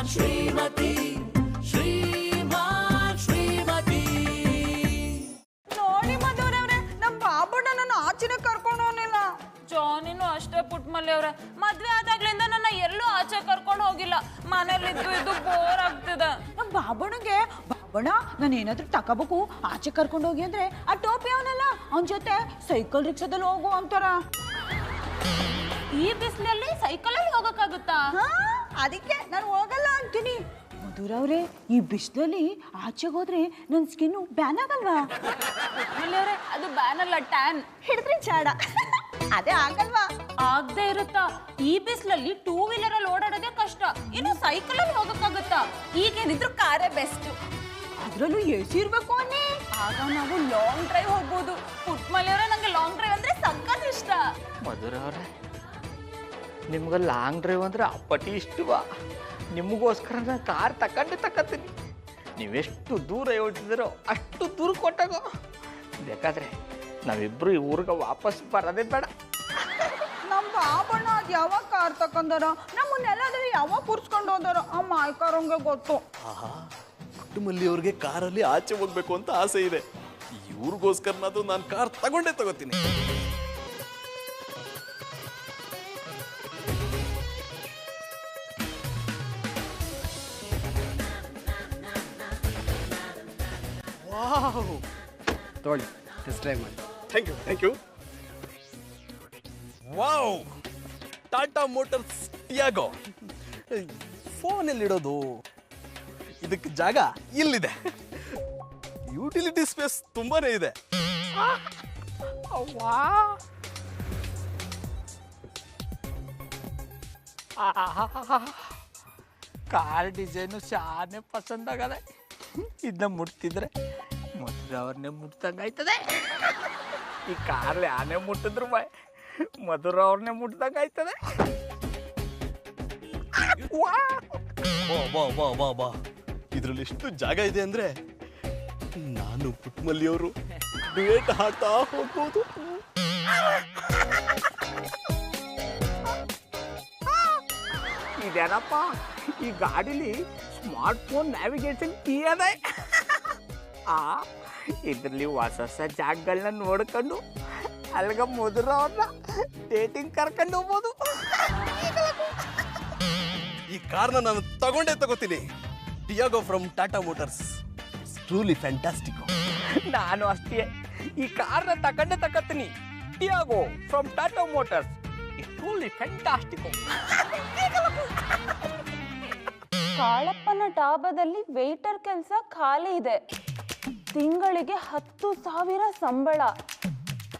ಶ್ರೀಮತಿ ಶ್ರೀಮತಿ ನೋಡಿ ಮಧುರವ್ರೆ ನಮ್ಮ ಬಾಬಣ್ಣನ ಆಚೆನೆ ಕರ್ಕೊಂಡು ಹೋಗಿಲ್ಲ. ಜಾನಿನೂ ಅಷ್ಟೇ ಪುಟ್ಮಲ್ಲಿ ಅವ್ರೆ, ಮದ್ವೆ ಆದಾಗ್ಲಿಂದ ನನ್ನ ಎಲ್ಲೂ ಆಚೆ ಕರ್ಕೊಂಡು ಹೋಗಿಲ್ಲ. ಮನೇಲಿದ್ದು ಇದು ಬೋರ್ ಆಗ್ತಿದೆ. ನಮ್ಮ ಬಾಬಣ್ಣಗೆ ಬಾಬಣ್ಣ ನಾನು ಏನಾದ್ರೂ ತಗೋಬೇಕು ಆಚೆ ಕರ್ಕೊಂಡು ಹೋಗಿ ಅಂದ್ರೆ ಆ ಟೋಪಿ ಅವನಲ್ಲ ಅವನ ಜೊತೆ ಸೈಕಲ್ ರಿಕ್ಷಾದಲ್ಲಿ ಹೋಗು ಅಂತಾರ. ಈ ಬಿಸಿಲಲ್ಲಿ ಸೈಕಲಲ್ಲಿ ಹೋಗಕ್ಕಾಗುತ್ತಾ? ಅದಕ್ಕೆ ನಾನು ಹೋಗಲ್ಲ ಅಂತೀನಿ. ಮಧುರವ್ರೆ ಈ ಬಿಸಿಲಲ್ಲಿ ಆಚೆಗೆ ಹೋದ್ರೆ ನನ್ನ ಸ್ಕಿನ್ ಬ್ಯಾನ್ ಆಗಲ್ವಾ? ಅವ್ರೆ ಅದು ಬ್ಯಾನ್ ಅಲ್ಲ, ಟ್ಯಾನ್. ಹಿಡಿದ್ರೆ ಚಾಡ ಅದೇ ಆಗಲ್ವಾ? ಆಗದೆ ಇರುತ್ತಾ? ಈ ಬಿಸಿಲಲ್ಲಿ 2 ವೀಲರ್ ಅಲ್ಲಿ ಓಡಾಡೋದೇ ಕಷ್ಟ, ಇನ್ನು ಸೈಕಲ್ ಅಲ್ಲಿ ಹೋಗಕ್ಕಾಗುತ್ತಾ? ಈಗೇನಿದ್ರು ಕಾರೇ ಬೆಸ್ಟ್. ಅದ್ರಲ್ಲೂ ಎಸಿ ಇರ್ಬೇಕು ಅನ್ನಿ. ಆಗ ನಾವು ಲಾಂಗ್ ಡ್ರೈವ್ ಹೋಗ್ಬೋದು. ಪುಟ್ಮಲ್ಲಿ ಅವರೇ ನಂಗೆ ಲಾಂಗ್ ಡ್ರೈವ್ ಅಂದ್ರೆ ಸಖತ್ ಇಷ್ಟ. ಮಧುರ ಅವರೇ, ನಿಮ್ಗೆ ಲಾಂಗ್ ಡ್ರೈವ್ ಅಂದ್ರೆ ಅಪ್ಪಟಿ ಇಷ್ಟವಾ? ನಿಮಗೋಸ್ಕರ ನಾನು ಕಾರ್ ತಕ್ಕತ್ತೀನಿ. ನೀವೆಷ್ಟು ದೂರ ಹೊಟ್ಟಿದ್ದೀರೋ ಅಷ್ಟು ದೂರ ಕೊಟ್ಟಾಗೋ. ಬೇಕಾದ್ರೆ ನಾವಿಬ್ರು ಈ ಊರಿಗೆ ವಾಪಸ್ ಬರೋದೇ ಬೇಡ. ನಮ್ಮ ಬಾಬಣ್ಣ ಅದು ಯಾವಾಗ ಕಾರ್ ತಕೊಂಡಾರ, ನಮ್ಮನ್ನೆಲ್ಲಾದ್ರೂ ಯಾವಾಗ ಕೂರ್ಸ್ಕೊಂಡು ಹೋದಾರ ಆ ಮಾಯ್ಕಾರಂಗೆ ಗೊತ್ತು. ಕುಟುಂಬಲ್ಲಿ ಅವ್ರಿಗೆ ಕಾರಲ್ಲಿ ಆಚೆ ಹೋಗ್ಬೇಕು ಅಂತ ಆಸೆ ಇದೆ. ಇವ್ರಿಗೋಸ್ಕರನಾದ್ರೂ ನಾನು ಕಾರ್ ತಗೋತೀನಿ. ವಾವ್, ತೊಗೊಳ್ಳಿ, ಟೆಸ್ಟ್ ಡ್ರೈವ್ ಮಾಡಿ. Thank you. Wow, Tata Motors Tiago. ಫೋನಲ್ಲಿಡೋದು, ಇದಕ್ಕೆ ಜಾಗ ಇಲ್ಲಿದೆ. ಯುಟಿಲಿಟಿ ಸ್ಪೇಸ್ ತುಂಬಾನೇ ಇದೆ. ಕಾರ್ ಡಿಸೈನು ಶಾನೆ ಪಸಂದ್ ಆಗದೆ. ಇದನ್ನ ಮುಟ್ತಿದ್ರೆ ಮಧುರ ಅವ್ರನ್ನೇ ಮುಟ್ದಂಗೆ ಆಯ್ತದೆ. ಈ ಕಾರ್ ಯಾನೇ ಮುಟ್ಟಿದ್ರು ಮಧುರ ಅವ್ರನ್ನೇ ಮುಟ್ದಂಗೆ ಆಯ್ತದೆ. ಬಾ, ಇದ್ರಲ್ಲಿ ಎಷ್ಟು ಜಾಗ ಇದೆ ಅಂದ್ರೆ ನಾನು ಪುಟ್ಮಲ್ಲಿಯವರು ಡುಯೆಟ್ ಹಾಡ್ತಾ ಹೋಗ್ಬೋದು. ಇದೇನಪ್ಪ, ಈ ಗಾಡಿಲಿ ಸ್ಮಾರ್ಟ್ ಫೋನ್ ನ್ಯಾವಿಗೇಷನ್ ಕೀ ಅದೆ. ಇದ್ರಲ್ಲಿ ಹೊಸ ಜಾಗಗಳನ್ನ ನೋಡ್ಕೊಂಡು ಅಲ್ಗ ಮಧುರ ಅವ್ರನ್ನ ಡೇಟಿಂಗ್ ಕರ್ಕೊಂಡು ಹೋಗ್ಬೋದು. ಈ ಕಾರ್ನ ನಾನು ತಗೋತೀನಿ. Tiago from Tata Motors, truly fantastic. ನಾನು ಅಷ್ಟೇ ಈ ಕಾರ್ನ ತಕತ್ತೀನಿ. Tiago from Tata Motors, truly fantastic. ಕಾಳಪ್ಪನ ಡಾಬಾದಲ್ಲಿ ವೇಟರ್ ಕೆಲಸ ಖಾಲಿ ಇದೆ. ತಿಂಗಳಿಗೆ 10,000 ಸಂಬಳ.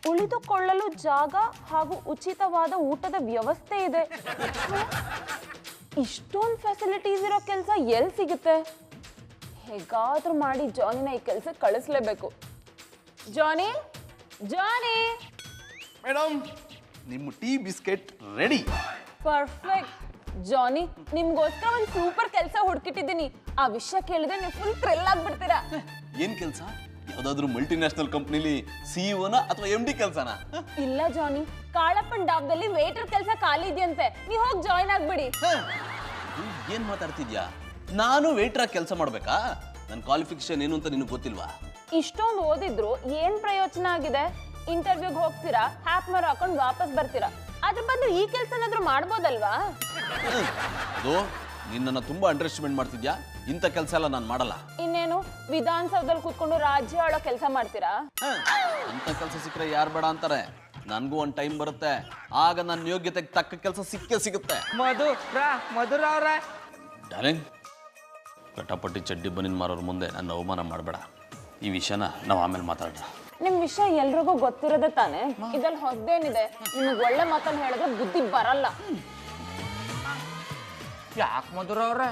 ಉಳಿದುಕೊಳ್ಳಲು ಜಾಗ ಹಾಗೂ ಉಚಿತವಾದ ಊಟದ ವ್ಯವಸ್ಥೆ ಇದೆ. ಇಷ್ಟೊಂದು ಫೆಸಿಲಿಟೀಸ್ ಇರೋ ಕೆಲಸ ಎಲ್ಲಿ ಸಿಗುತ್ತೆ? ಹೇಗಾದ್ರೂ ಮಾಡಿ ಜಾನಿನ ಈ ಕೆಲಸ ಕಳಿಸ್ಲೇಬೇಕು. ಜಾನಿ ಮೇಡಮ್, ನಿಮ್ಮ ಟೀ ಬಿಸ್ಕೆಟ್ ರೆಡಿ. ಪರ್ಫೆಕ್ಟ್. ಜಾನಿ, ನಿಮ್ಗೋಸ್ಕರ ಒಂದು ಸೂಪರ್ ಕೆಲಸ ಹುಡುಕಿಟ್ಟಿದ್ದೀನಿ. ಆ ವಿಷಯ ಕೇಳಿದ್ರೆ ನೀವು ಫುಲ್ ಥ್ರಿಲ್ ಆಗ್ಬಿಡ್ತೀರಾ. ಏನ್ ಕೆಲಸ? ಯಾವ್ದಾದ್ರು ಮಲ್ಟಿನ್ಯಾಷನಲ್ ಕಂಪ್ನಿಲಿ ಸಿಇಒನ ಅಥವಾ MD ಕೆಲಸನಾ? ಇಲ್ಲ ಜಾನಿ, ಕಾಳಪ್ಪನ್ ಡಾಬ್ದಲ್ಲಿ ವೇಟರ್ ಕೆಲಸ ಖಾಲಿ ಇದೆಯಂತೆ. ನೀವು ಹೋಗಿ ಜಾಯಿನ್ ಆಗ್ಬಿಡಿ. ಏನ್ ಮಾತಾಡ್ತಿದ್ಯಾ? ನಾನು ವೇಟರ್ ಆಗಿ ಕೆಲಸ ಮಾಡ್ಬೇಕಾ? ನನ್ನ ಕ್ವಾಲಿಫಿಕೇಶನ್ ಏನು ಅಂತ ನಿನಗೆ ಗೊತ್ತಿಲ್ವಾ? ಇಷ್ಟೊಂದು ಓದಿದ್ರು ಏನ್ ಪ್ರಯೋಜನ ಆಗಿದೆ? ಇಂಟರ್ವ್ಯೂಗೆ ಹೋಗ್ತೀರಾ, ಹ್ಯಾಪ್ ಮಾರ್ ಹಾಕೊಂಡು ವಾಪಸ್ ಬರ್ತೀರಾ. ಅದ್ರ ಬದಲು ಈ ಕೆಲಸನಾದ್ರೂ ಮಾಡ್ಬೋದಲ್ವಾ? ಅದು ನಿನ್ನನ್ನು ತುಂಬಾ ಅಂಡರ್ ಎಸ್ಟಿಮೇಟ್ ಮಾಡ್ತಿದ್ಯಾ. ಇಂಥ ಕೆಲಸ ಎಲ್ಲ ನಾನು ಮಾಡಲ್ಲ. ಇನ್ನೇನು ವಿಧಾನಸೌಧದಲ್ಲಿ ಕೂತ್ಕೊಂಡು ರಾಜ್ಯ ಆಳೋ ಕೆಲಸ ಮಾಡ್ತೀರಾ? ಅಂತ ಕೆಲಸ ಸಿಕ್ಕರೆ ಯಾರು ಬೇಡ ಅಂತಾರೆ. ನನಗೂ ಒಂದು ಟೈಮ್ ಬರುತ್ತೆ, ಆಗ ನನ್ನ ಯೋಗ್ಯತೆಗೆ ತಕ್ಕ ಕೆಲಸ ಸಿಗುತ್ತೆ. ಮಧುರ ಅವ್ರ ಡಾರ್ಲಿಂಗ್, ಕಟಾಪಟ್ಟಿ ಚಡ್ಡಿ ಬನಿನ್ ಮಾರೋರ್ ಮುಂದೆ ನನ್ನ ಅವಮಾನ ಮಾಡಬೇಡ. ಈ ವಿಷಯನ ನಾವು ಆಮೇಲೆ ಮಾತಾಡೋಣ. ನಿಮ್ ವಿಷಯ ಎಲ್ರಿಗೂ ಗೊತ್ತಿರೋದೇ ತಾನೆ. ಇದ್ರಲ್ಲಿ ಹೊಸದೇನಿದೆ? ನಿಮಗೆ ಒಳ್ಳೆ ಮಾತನ್ನ ಹೇಳಿದ್ರೆ ಬುದ್ಧಿ ಬರಲ್ಲ. ಯಾಕೆ ಮಧುರ ಅವ್ರೆ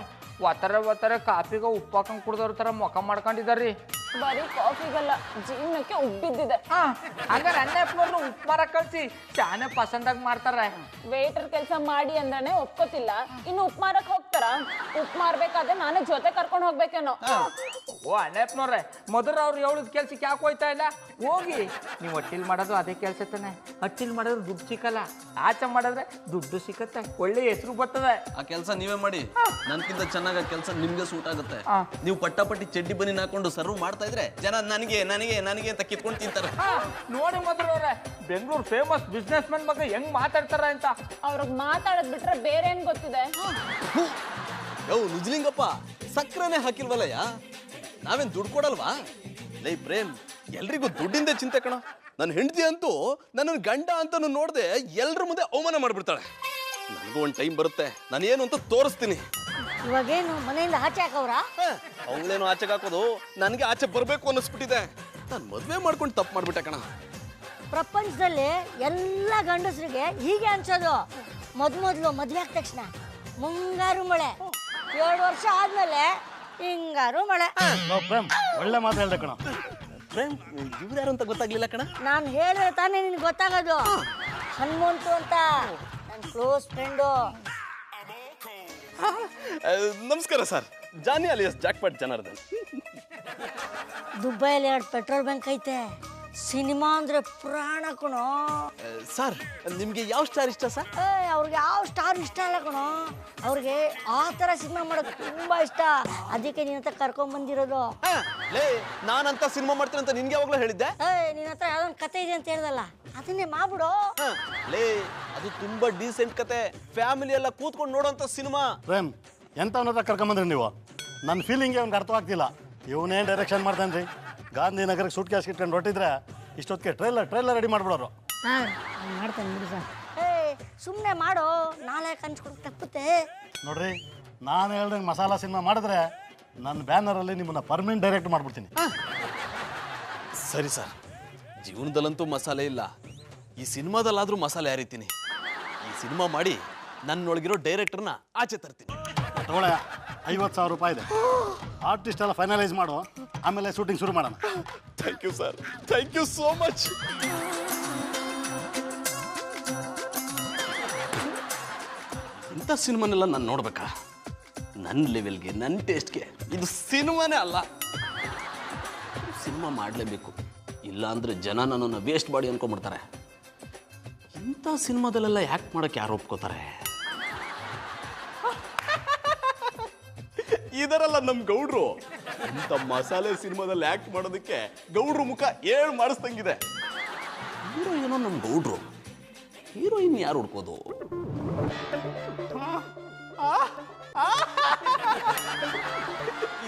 ಒತ್ತಾರೆ ಕಾಫಿಗೆ ಉಪ್ಪು ಹಾಕೊಂಡ್ ಕುಡ್ದವ್ರ ತರ ಮುಖ ಮಾಡ್ಕೊಂಡಿದಾರ್ರಿ. ಬರೀ ಕಾಫಿಗಲ್ಲ, ಜೀವನಕ್ಕೆ ಉಬ್ಬಿದ್ದಿದೆ. ಹಂಗಾರೆ ಅಣ್ಣಪ್ಪನವ್ರು ಉಪ್ಪು ಮಾರ ಕಳ್ಸಿ, ಚಾನೆ ಪಸಂದಾಗಿ ಮಾಡ್ತಾರೆ. ವೇಟರ್ ಕೆಲಸ ಮಾಡಿ ಅಂದ್ರನೆ ಒಪ್ಕೋತಿಲ್ಲ, ಇನ್ನು ಉಪ್ಪು ಮಾರಕ್ ಹೋಗ್ತಾರ? ಉಪ್ಪು ಮಾರ್ಬೇಕಾದ್ರೆ ನಾನೇ ಜೊತೆ ಕರ್ಕೊಂಡು ಹೋಗ್ಬೇಕೇನೋ. ಓ ಅಣ್ಣಪ್ಪನವ್ರೆ ಮಧುರ ಅವ್ರು ಹೇಳೋದು ಕೆಲ್ಸಕ್ಕೆ ಯಾಕೆ ಹೋಯ್ತಾ ಇಲ್ಲ ಹೋಗಿ ನೀವು ಹೊಟ್ಟಿಲ್ ಮಾಡೋದು ಅದೇ ಕೆಲಸ ತಾನೆ. ಹಟ್ಟಿಲ್ ಮಾಡಿದ್ರೆ ದುಡ್ಡು ಸಿಕ್ಕಲ್ಲ, ಆಚೆ ಮಾಡಿದ್ರೆ ದುಡ್ಡು ಸಿಕ್ಕತ್ತೆ, ಒಳ್ಳೆ ಹೆಸರು ಬರ್ತದೆ. ಆ ಕೆಲಸ ನೀವೇ ಮಾಡಿ, ನನ್ಕಿಂತ ಚೆನ್ನಾಗಿ ಕೆಲಸ ನಿಮ್ಗೆ ಸೂಟ್ ಆಗುತ್ತೆ. ನೀವು ಪಟ್ಟಾಪಟ್ಟಿ ಚಡ್ಡಿ ಬನ್ನಿ ಹಾಕೊಂಡು ಸರ್ವ್ ಮಾಡ್ತಾ ಇದ್ರೆ ಜನ ನನಗೆ ನನಗೆ ನನಗೆ ಅಂತ ಕಿತ್ಕೊಂಡು ತಿಂತಾರೆ. ನೋಡಿ ಮಧುರ ಅವ್ರೆ, ಬೆಂಗಳೂರು ಫೇಮಸ್ ಬಿಸ್ನೆಸ್ ಮ್ಯಾನ್ ಬಗ್ಗೆ ಹೆಂಗ್ ಮಾತಾಡ್ತಾರ ಅಂತ. ಅವ್ರಿಗೆ ಮಾತಾಡೋದ್ ಬಿಟ್ರೆ ಬೇರೆ ಏನ್ ಗೊತ್ತಿದೆ? ನಿಜಲಿಂಗಪ್ಪ ಸಕ್ಕರೆನೆ ಹಾಕಿಲ್ವಲ್ಲಯ್ಯ, ನಾವೇನ್ ದುಡ್ಡು ಕೊಡಲ್ವಾ? ಲೈ ಪ್ರೇಮ್, ಎಲ್ರಿಗೂ ದುಡ್ಡಿಂದ ಚಿಂತೆ ಕಣ. ನನ್ನ ಹೆಂಡತಿ ಅಂತೂ ನನ್ನ ಗಂಡ ಅಂತ ನೋಡ್ದೆ ಎಲ್ರ ಮುಂದೆ ಅವಮಾನ ಮಾಡ್ಬಿಡ್ತಾಳೆ. ನನಗೂ ಒಂದು ಟೈಮ್ ಬರುತ್ತೆ, ನಾನೇನು ಅಂತ ತೋರಿಸ್ತೀನಿ. ಇವಾಗೇನು ಮನೆಯಿಂದ ಆಚೆ ಹಾಕವ್ರ? ಅವಳೇನು ಆಚೆಗೆ ಹಾಕೋದು, ನನಗೆ ಆಚೆ ಬರಬೇಕು ಅನ್ನಿಸ್ಬಿಟ್ಟಿದೆ. ನಾನು ಮದುವೆ ಮಾಡ್ಕೊಂಡು ತಪ್ಪು ಮಾಡ್ಬಿಟ್ಟೆ ಕಣ. ಪ್ರಪಂಚದಲ್ಲಿ ಎಲ್ಲ ಗಂಡಸರಿಗೆ ಹೀಗೆ ಅನ್ಸೋದು. ಮೊದ್ಲು ಮದುವೆ ಆದ ತಕ್ಷಣ ಮುಂಗಾರು ಮಳೆ, 2 ವರ್ಷ ಆದ್ಮೇಲೆ ಹಿಂಗಾರು ಮಳೆ. ಒಳ್ಳೆ ಮಾತು ಹೇಳ್ದೆ ಕಣ. ಪ್ರೇಮ್, ಇವ್ರು ಯಾರು ಅಂತ ಗೊತ್ತಾಗ್ಲಿಲ್ಲ ಕಣ. ನಾನು ಹೇಳಿದ್ರೆ ತಾನೇ ನಿನ್ಗೆ ಗೊತ್ತಾಗೋದು. ಹನುಮಂತು ಅಂತ ನನ್ನ ಕ್ಲೋಸ್ ಫ್ರೆಂಡು. ನಮಸ್ಕಾರ sir, Johnny alias jackpot Janardhan. ದುಬೈಲಿ 2 ಪೆಟ್ರೋಲ್ ಬಂಕ್ ಐತೆ. ಸಿನಿಮಾ ಅಂದ್ರೆ ಪ್ರಾಣ ಕಣೋ. ಸರ್, ನಿಮ್ಗೆ ಯಾವ ಸ್ಟಾರ್ ಇಷ್ಟ ಸರ್? ಅವ್ರಿಗೆ ಯಾವ ಸ್ಟಾರ್ ಇಷ್ಟ ಅಲ್ಲ ಕಣೋ, ಅವ್ರಿಗೆ ಆ ಥರ ಸಿನಿಮಾ ಮಾಡೋಕೆ ತುಂಬಾ ಇಷ್ಟ. ಅದಕ್ಕೆ ನಿನ್ನ ಹತ್ರ ಕರ್ಕೊಂಡ್ ಬಂದಿರೋದು. ಲೇ, ನಾನಂತ ಸಿನಿಮಾ ಮಾಡ್ತೀನಿ ಅಂತ ನಿನ್ಗೆ ಯಾವಾಗಲೂ ಹೇಳಿದ್ದೆ. ನಿನ್ನ ಹತ್ರ ಯಾವ್ದೊಂದು ಕತೆ ಇದೆ ಅಂತ ಹೇಳ್ದಲ್ಲ, ಅದನ್ನೇ ಮಾಡ್ಬಿಡು. ಲೇ, ಅದು ತುಂಬಾ ಡೀಸೆಂಟ್ ಕತೆ, ಫ್ಯಾಮಿಲಿ ಎಲ್ಲ ಕೂತ್ಕೊಂಡು ನೋಡೋಂಥ ಸಿನಿಮಾ. ಪ್ರೇಮ್, ಎಂಥವನ್ನ ಕರ್ಕೊಂಬಂದ್ರಿ ನೀವು? ನನ್ನ ಫೀಲಿಂಗ್ಗೆ ಅವ್ನಿಗೆ ಅರ್ಥವಾಗ್ತಿಲ್ಲ. ಇವನೇ ಡೈರೆಕ್ಷನ್ ಮಾಡ್ತಾನೆ ರೀ. ಗಾಂಧಿನಗರಕ್ಕೆ ಸೂಟ್ ಕ್ಯಾಸ್ ಇಟ್ಕೊಂಡು ಹೊಟ್ಟಿದ್ರೆ ಇಷ್ಟೊತ್ತಿಗೆ ಟ್ರೈಲರ್ ರೆಡಿ ಮಾಡ್ಬಿಡೋರು. ಮಾಡ್ತಾನೆ ಬಿಡಿ ಸರ್. ಸುಮ್ಮನೆ ಮಾಡು, ನಾಳೆ ಕನ್ಸ್ಕೊಂಡು ತಪ್ಪುತ್ತೆ. ನೋಡ್ರಿ, ನಾನು ಹೇಳ್ದಂಗೆ ಮಸಾಲಾ ಸಿನಿಮಾ ಮಾಡಿದ್ರೆ ನನ್ನ ಬ್ಯಾನರಲ್ಲಿ ನಿಮ್ಮನ್ನ ಪರ್ಮನೆಂಟ್ ಡೈರೆಕ್ಟ್ ಮಾಡ್ಬಿಡ್ತೀನಿ. ಸರಿ ಸರ್, ಜೀವನದಲ್ಲಂತೂ ಮಸಾಲೆ ಇಲ್ಲ, ಈ ಸಿನಿಮಾದಲ್ಲಾದ್ರೂ ಮಸಾಲೆ ಹರಿತೀನಿ. ಈ ಸಿನಿಮಾ ಮಾಡಿ ನನ್ನೊಳಗಿರೋ ಡೈರೆಕ್ಟರ್ನ ಆಚೆ ತರ್ತೀನಿ. ತಗೊಳ್ಳ, 50,000 ರೂಪಾಯಿ ಇದೆ. ಆರ್ಟಿಸ್ಟ್ ಎಲ್ಲ ಫೈನಲೈಸ್ ಮಾಡು, ಆಮೇಲೆ ಶೂಟಿಂಗ್ ಶುರು ಮಾಡೋಣ. Thank you sir, thank you so much. ಇಂಥ ಸಿನಿಮಾನೆಲ್ಲ ನಾನು ನೋಡ್ಬೇಕಾ? ನನ್ನ ಲೆವೆಲ್ಗೆ, ನನ್ನ ಟೇಸ್ಟ್ಗೆ ಇದು ಸಿನಿಮಾನೇ ಅಲ್ಲ. ಸಿನಿಮಾ ಮಾಡಲೇಬೇಕು, ಇಲ್ಲ ಅಂದರೆ ಜನ ನನ್ನನ್ನು ವೇಸ್ಟ್ ಮಾಡಿ ಅನ್ಕೊಂಡ್ಬಿಡ್ತಾರೆ. ಇಂಥ ಸಿನಿಮಾದಲ್ಲೆಲ್ಲ ಆ್ಯಕ್ಟ್ ಮಾಡೋಕ್ಕೆ ಯಾರು ಒಪ್ಕೋತಾರೆ? ಇದರಲ್ಲ ನಮ್ಮ ಗೌಡ್ರು. ಇಂಥ ಮಸಾಲೆ ಸಿನಿಮಾದಲ್ಲಿ ಆ್ಯಕ್ಟ್ ಮಾಡೋದಕ್ಕೆ ಗೌಡ್ರು ಮುಖ 7 ಮಾಡಿಸ್ದಂಗಿದೆ. ಹೀರೋ ಏನೋ ನಮ್ಮ ಗೌಡ್ರು, ಹೀರೋಯಿನ್ ಯಾರು ಹುಡ್ಕೋದು?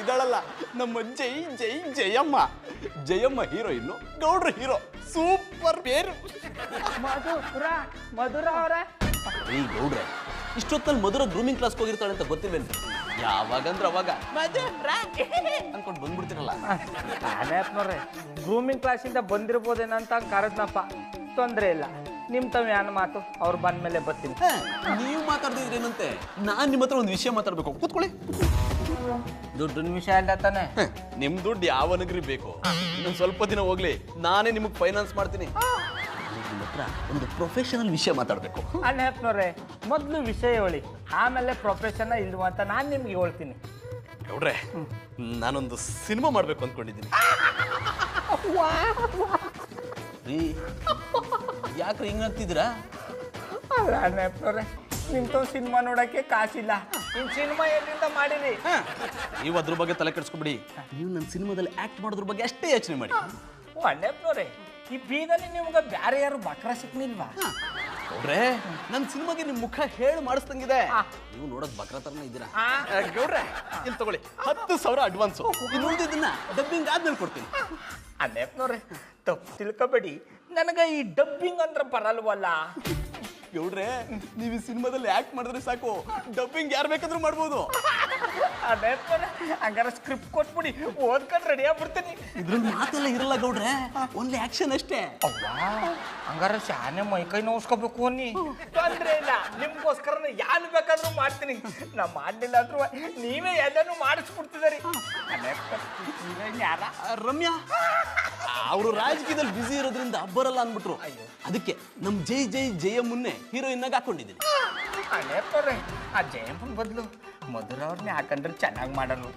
ಇದಳಲ್ಲ ನಮ್ಮ ಜೈ ಜೈ ಜಯಮ್ಮ. ಜಯಮ್ಮ ಹೀರೋಯಿನ್ನು, ಗೌಡ್ರು ಹೀರೋ. ಸೂಪರ್ ಪೇರು. ಮಧುರ ಅವರ ಈ ಗೌಡ್ರೆ ಇಷ್ಟೊತ್ತಲ್ಲಿ ಮಧುರ ಗ್ರೂಮಿಂಗ್ ಕ್ಲಾಸ್ಗೆ ಹೋಗಿರ್ತಾಳೆ ಅಂತ ಗೊತ್ತಿಲ್ವೇನು? ಯಾವಾಗಂದ್ರೆ ಅವಾಗ ಅನ್ಕೊಂಡು ಬಂದ್ಬಿಡ್ತೀರಲ್ಲ. ಅಣ್ಣಪ್ಪನವ್ರೆ, ಗ್ರೂಮಿಂಗ್ ಕ್ಲಾಸಿಂದ ಬಂದಿರ್ಬೋದೇನಂತ ಕರೆದ್ನಪ್ಪ. ತೊಂದರೆ ಇಲ್ಲ, ನಿಮ್ಮ ತಮ್ಮ ಏನು ಮಾತು ಅವ್ರು ಬಂದ್ಮೇಲೆ ಬರ್ತೀನಿ. ನೀವು ಮಾತಾಡ್ದಿದ್ರೇನಂತೆ, ನಾನು ನಿಮ್ಮ ಹತ್ರ ಒಂದು ವಿಷಯ ಮಾತಾಡ್ಬೇಕು. ಕೂತ್ಕೊಳ್ಳಿ. ದುಡ್ಡಿನ ವಿಷಯ ಇಲ್ಲ ತಾನೆ? ನಿಮ್ ದುಡ್ಡು ಯಾವ ನಗರಿ ಬೇಕು? ಇನ್ನೊಂದು ಸ್ವಲ್ಪ ದಿನ ಹೋಗ್ಲಿ, ನಾನೇ ನಿಮಗೆ ಫೈನಾನ್ಸ್ ಮಾಡ್ತೀನಿ. ನಿಮ್ಮ ಹತ್ರ ಒಂದು ಪ್ರೊಫೆಷನಲ್ ವಿಷಯ ಮಾತಾಡ್ಬೇಕು. ಅಣ್ಣಪ್ಪನವ್ರೆ, ಮೊದಲು ವಿಷಯ ಹೇಳಿ, ಆಮೇಲೆ ಪ್ರೊಫೆಷನ್ ಇಲ್ವಾ ಅಂತ ನಾನು ನಿಮ್ಗೆ ಹೇಳ್ತೀನಿ. ನೋಡ್ರೆ, ನಾನೊಂದು ಸಿನಿಮಾ ಮಾಡ್ಬೇಕು ಅಂದ್ಕೊಂಡಿದ್ದೀನಿ. ಯಾಕ್ರೆ ಹಿಂಗಂತಿದ್ದೀರಾ? ಅಣ್ಣಪ್ಪನವ್ರೆ, ನಿಮ್ದು ಸಿನಿಮಾ ನೋಡಕ್ಕೆ ಕಾಸಿಲ್ಲ, ನಿಮ್ ಸಿನಿಮಾ ಎಲ್ಲಿಂದ ಮಾಡಿರಿ? ನೀವು ಅದ್ರ ಬಗ್ಗೆ ತಲೆ ಕೆಡಿಸ್ಕೊಬಿಡಿ. ನೀವು ನನ್ನ ಸಿನಿಮಾದಲ್ಲಿ ಆಕ್ಟ್ ಮಾಡೋದ್ರ ಬಗ್ಗೆ ಅಷ್ಟೇ ಯೋಚನೆ ಮಾಡಿ. ಓ ಅಣ್ಣಪ್ಪನವ್ರೆ, ಈ ಬೀದಲ್ಲಿ ನಿಮ್ಗೆ ಬೇರೆ ಯಾರು ಬಕ್ರ ಸಿಕ್ಲಿಲ್ವಾ? ಗೌಡ್ರೆ, ನನ್ನ ಸಿನಿಮಾಗೆ ನಿಮ್ ಮುಖ ಹೇಳಿ ಮಾಡಿಸ್ದಂಗಿದೆ. ನೀವು ನೋಡೋದ್ ಬಕ್ರ ತರನೇ ಇದ್ದೀರಾ. ಗೌಡ್ರೆ, ಇಲ್ಲಿ ತಗೊಳ್ಳಿ, 10,000 ಅಡ್ವಾನ್ಸು. ಇನ್ನು ಉಳಿದಿದ್ದನ್ನ ಡಬ್ಬಿಂಗ್ ಆದ್ಮೇಲೆ ಕೊಡ್ತೀನಿ. ಅಣ್ಣಪ್ಪನವ್ರೆ, ತಪ್ಪು ತಿಳ್ಕೊಬೇಡಿ, ನನಗೆ ಈ ಡಬ್ಬಿಂಗ್ ಅಂದ್ರೆ ಬರಲ್ವಲ್ಲ. ಗೌಡ್ರೆ, ನೀವು ಈ ಸಿನಿಮಾದಲ್ಲಿ ಆಕ್ಟ್ ಮಾಡಿದ್ರೆ ಸಾಕು, ಡಬ್ಬಿಂಗ್ ಯಾರು ಬೇಕಾದ್ರೂ ಮಾಡ್ಬೋದು. ಅಣ್ಣಪ್ಪನವ್ರೆ, ಹಂಗಾರೆ ಸ್ಕ್ರಿಪ್ಟ್ ಕೊಟ್ಬಿಡಿ, ಓದ್ಕೊಂಡು ರೆಡಿ ಆಗ್ಬಿಡ್ತೀನಿ. ಇದ್ರಲ್ಲಿ ಮಾತೆಲ್ಲ ಇರಲ್ಲ ಗೌಡ್ರೆ, ಓನ್ಲಿ ಆಕ್ಷನ್ ಅಷ್ಟೇ. ಹಂಗಾರೆ ಶಾನೆ ಮೈಕೈ ನೋಸ್ಕೋಬೇಕು ಅನ್ನಿ. ತೊಂದ್ರೆ ಇಲ್ಲ, ನಿಮ್ಗೋಸ್ಕರ ಯಾರು ಬೇಕಾದ್ರೂ ಮಾಡ್ತೀನಿ. ನಾ ಮಾಡಲಿಲ್ಲ ಅಂದ್ರೂ ನೀವೇ ಎಲ್ಲನೂ ಮಾಡಿಸ್ಬಿಡ್ತಿದ್ದೀರಿ. ನೀವೇ ಯಾರ? ರಮ್ಯಾ, ಅವರು ರಾಜಕೀಯದಲ್ಲಿ ಬ್ಯುಸಿ ಇರೋದ್ರಿಂದ ಬರಲ್ಲ ಅಂದ್ಬಿಟ್ರು. ಅದಕ್ಕೆ ನಮ್ ಜೈ ಜೈ ಜಯಮ್ಮನ್ನೇ ಹೀರೋಯಿನ್ ಆಗಿ ಹಾಕೊಂಡಿದ್ದೀನಿ. ಅಣ್ಣಪ್ಪನವ್ರೆ, ಆ ಜಯಮ್ಮನ ಬದಲು ಮಧುರ ಅವ್ರನ್ನೇ ಹಾಕಂಡ್ರೆ ಚೆನ್ನಾಗಿ ಮಾಡಲು.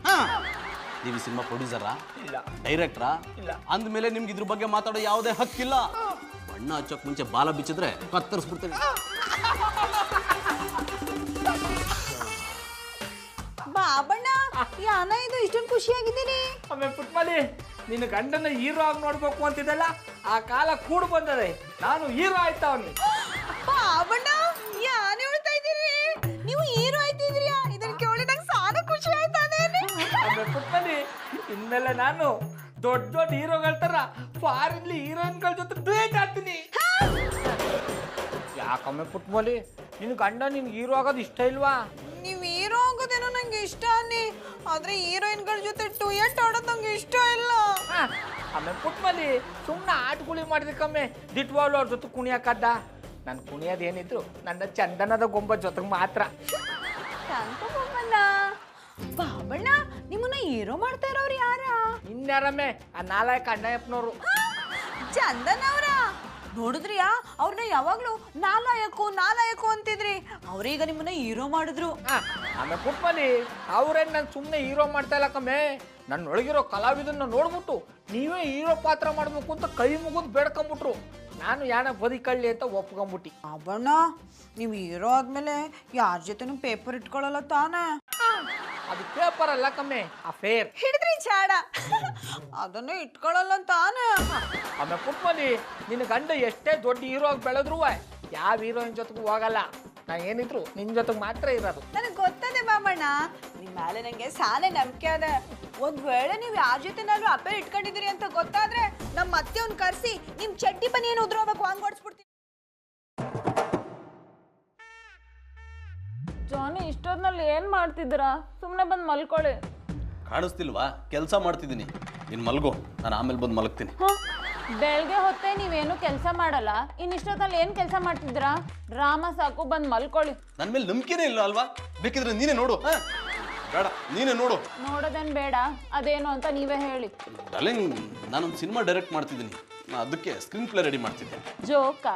ನೀವು ಸಿನಿಮಾ ಪ್ರೊಡ್ಯೂಸರಾ ಇಲ್ಲ. ಡೈರೆಕ್ಟ್ರಾ ಇಲ್ಲ. ಅಂದಮೇಲೆ ನಿಮ್ಗೆ ಇದ್ರ ಬಗ್ಗೆ ಮಾತಾಡೋ ಯಾವುದೇ ಹಕ್ಕಿಲ್ಲ. ಬಣ್ಣ ಹಚ್ಚೋಕ್ ಮುಂಚೆ ಬಾಲ ಬಿಚ್ಚಿದ್ರೆ ಕತ್ತರಿಸ್ಬಿಡ್ತೀನಿ. ಬಾಬಣ್ಣ ಯಾನ ಇದು ಇಷ್ಟೊಂದು ಖುಷಿಯಾಗಿದ್ದೀನಿ. ಆಮೇಲೆ ಪುಟ್ಮಲಿ ನಿನ್ನ ಗಂಡನ ಹೀರೋ ಆಗಿ ನೋಡ್ಬೇಕು ಅಂತಿದ್ದಲ್ಲ, ಆ ಕಾಲ ಕೂಡು ಬಂದದೆ. ನಾನು ಹೀರೋ ಆಯ್ತಾವನಿ. ಬಾಬಣ್ಣ ಯಾನ್ ಹೇಳ್ತಾ ಇದ್ದೀರಿ? ನೀವು ಹೀರೋ ಆಯ್ತಿದ್ರಿ? ಇದನ್ನ ಕೇಳಿ ನಂಗೆ ಸಾಲ ಖುಷಿ ಆಯ್ತಾನೆ. ಆಮೇಲೆ ಪುಟ್ಮಲಿ ಇನ್ಮೇಲೆ ನಾನು ದೊಡ್ಡ ದೊಡ್ಡ ಹೀರೋಗಳ ತರ ಫಾರಿನ್ಲಿ ಹೀರೋಯಿನ್ಗಳ ಜೊತೆ ಡೇಟ್ ಆಡ್ತೀನಿ. ಯಾಕಮ್ಮೆ ಪುಟ್ಮಲಿ ನಿನ್ ಗಂಡ ನಿನ್ ಹೀರೋ ಆಗೋದು ಇಷ್ಟ ಇಲ್ವಾ? ನೀವ್ ಹೀರೋ ಆಗೋದೇನೋ ನಂಗೆ ಇಷ್ಟ ಅನ್ನಿ, ಆದ್ರೆ ಹೀರೋಯಿನ್ಗಳ ಜೊತೆ ಟುಯೆಟ್ ಆಡೋದು ನಂಗೆ ಇಷ್ಟ ಇಲ್ಲ. ಆಮೇಲೆ ಪುಟ್ಮಲಿ ಸುಮ್ಮನೆ ಆಟಗುಳಿ ಮಾಡಿದಕ್ಕಮ್ಮೆ ದಿಟ್ವಾಳು ಅವ್ರ ಜೊತೆ ಕುಣಿಯಕ್ಕದ್ದ. ನಾನು ಕುಣಿಯೋದೇನಿದ್ರು ನನ್ನ ಚಂದನದ ಗೊಂಬ ಜೊತೆಗೆ ಮಾತ್ರ. ಬಾಬಣ್ಣ ನಿಮ್ಮನ್ನ ಹೀರೋ ಮಾಡ್ತಾ ಇರೋರು ಯಾರ? ಇನ್ಯಾರಮ್ಮೆ ಆ ನಾಲಾಯಕ ಅಣ್ಣಯ್ಯಪ್ಪನವರು. ಚಂದನ್ ಅವರ ನೋಡಿದ್ರಿಯಾ? ಅವ್ರನ್ನ ಯಾವಾಗ್ಲೂ ನಾಲಾಯಕು ಅಂತಿದ್ರಿ, ಅವ್ರೀಗ ನಿಮ್ಮನ್ನ ಹೀರೋ ಮಾಡಿದ್ರು. ಆಮೇಲೆ ಪುಟ್ಮಲಿ ಅವ್ರೇನ್ ನಾನು ಸುಮ್ಮನೆ ಹೀರೋ ಮಾಡ್ತಾ ಇಲ್ಲ ಕಮ್ಮೆ, ನನ್ನ ಒಳಗಿರೋ ಕಲಾವಿದನ್ನ ನೋಡ್ಬಿಟ್ಟು ನೀವೇ ಹೀರೋ ಪಾತ್ರ ಮಾಡ್ಬೇಕು ಅಂತ ಕೈ ಮುಗಿದು ಬೇಡ್ಕೊಂಬಿಟ್ರು. ನಾನು ಯಾನ ಬದಿಕಳ್ಳಿ ಅಂತ ಒಪ್ಕೊಂಬಿಟ್ಟು. ಬಾಬಣ್ಣ ನೀವು ಹೀರೋ ಆದ್ಮೇಲೆ ಯಾರ ಜೊತೆನೂ ಪೇಪರ್ ಇಟ್ಕೊಳ್ಳಲ್ಲ ತಾನೇ? ಅದು ಪೇಪರ್ ಅಲ್ಲ ಕಮ್ಮೆ, ಅಫೇರ್. ಹಿಡಿದ್ರಿ ಚಾಡ, ಅದನ್ನೇ ಇಟ್ಕೊಳ್ಳಲ್ಲ ತಾನೇ? ಆಮೇಲೆ ಪುಟ್ಮಲಿ ನಿನ್ನ ಗಂಡ ಎಷ್ಟೇ ದೊಡ್ಡ ಹೀರೋ ಆಗಿ ಬೆಳೆದ್ರು ಯಾವ ಹೀರೋಯಿನ್ ಜೊತೆಗೂ ಹೋಗಲ್ಲ. ನಾ ಏನಿದ್ರು ನಿನ್ ಜೊತೆಗೆ ಮಾತ್ರ ಇರೋದು. ನನಗೆ ಗೊತ್ತದೆ ಬಾಬಣ್ಣ, ನಿಮ್ಮ ಮೇಲೆ ನಂಗೆ ಸಾನೆ ನಂಬಿಕೆ ಅದ. ಒಂದ್ ವೇಳೆ ನೀವು ಯಾರ ಜೊತೆನಾದ್ರು ಅಪೇರ್ ಇಟ್ಕೊಂಡಿದ್ದೀರಿ ಅಂತ ಗೊತ್ತಾದ್ರೆ ನಮ್ಮ ಮತ್ತೆ ಅವ್ನು ಕರ್ಸಿ ನಿಮ್ ಚಡ್ಡಿ ಬನ್ನಿ ಏನು ಉದ್ರೋಬೇಕು ಹಂಗ್ ಹೊಡ್ಸ್ಬಿಡ್ತೀನಿ. ಜಾನಿ ಇಷ್ಟೊತ್ನಲ್ಲಿ ಏನ್ ಮಾಡ್ತಿದ್ದೀರಾ? ಸುಮ್ಮನೆ ಬಂದು ಮಲ್ಕೊಳ್ಳಿ. ಕಾಣಿಸ್ತಿಲ್ವಾ? ಕೆಲಸ ಮಾಡ್ತಿದ್ದೀನಿ. ನೀನು ಮಲ್ಗೋ, ನಾನು ಆಮೇಲೆ ಬಂದು ಮಲಗ್ತೀನಿ. ಬೆಳಗ್ಗೆ ಹೊತ್ತೆ ನೀವೇನು ಕೆಲಸ ಮಾಡಲ್ಲ, ಇನ್ನಿಷ್ಟೊತ್ತಲ್ಲಿ ಏನ್ ಕೆಲಸ ಮಾಡ್ತಿದ್ದೀರಾ? ಡ್ರಾಮಾ ಸಾಕು, ಬಂದು ಮಲ್ಕೊಳ್ಳಿ. ನನ್ನ ಮೇಲೆ ನಂಬಿಕೆನೇ ಇಲ್ಲ ಅಲ್ವಾ? ಬೇಕಿದ್ರೆ ನೀನೇ ನೋಡು. ಬೇಡ, ನೀನೇ ನೋಡು. ನೋಡೋದೇನ್ ಬೇಡ, ಅದೇನು ಅಂತ ನೀವೇ ಹೇಳಿ. ಡಾರ್ಲಿಂಗ್, ನಾನೊಂದು ಸಿನಿಮಾ ಡೈರೆಕ್ಟ್ ಮಾಡ್ತಿದ್ದೀನಿ. ಅದಕ್ಕೆ ಸ್ಕ್ರೀನ್ ಪ್ಲೇ ರೆಡಿ ಮಾಡ್ತಿದ್ದೆ. ಜೋಕ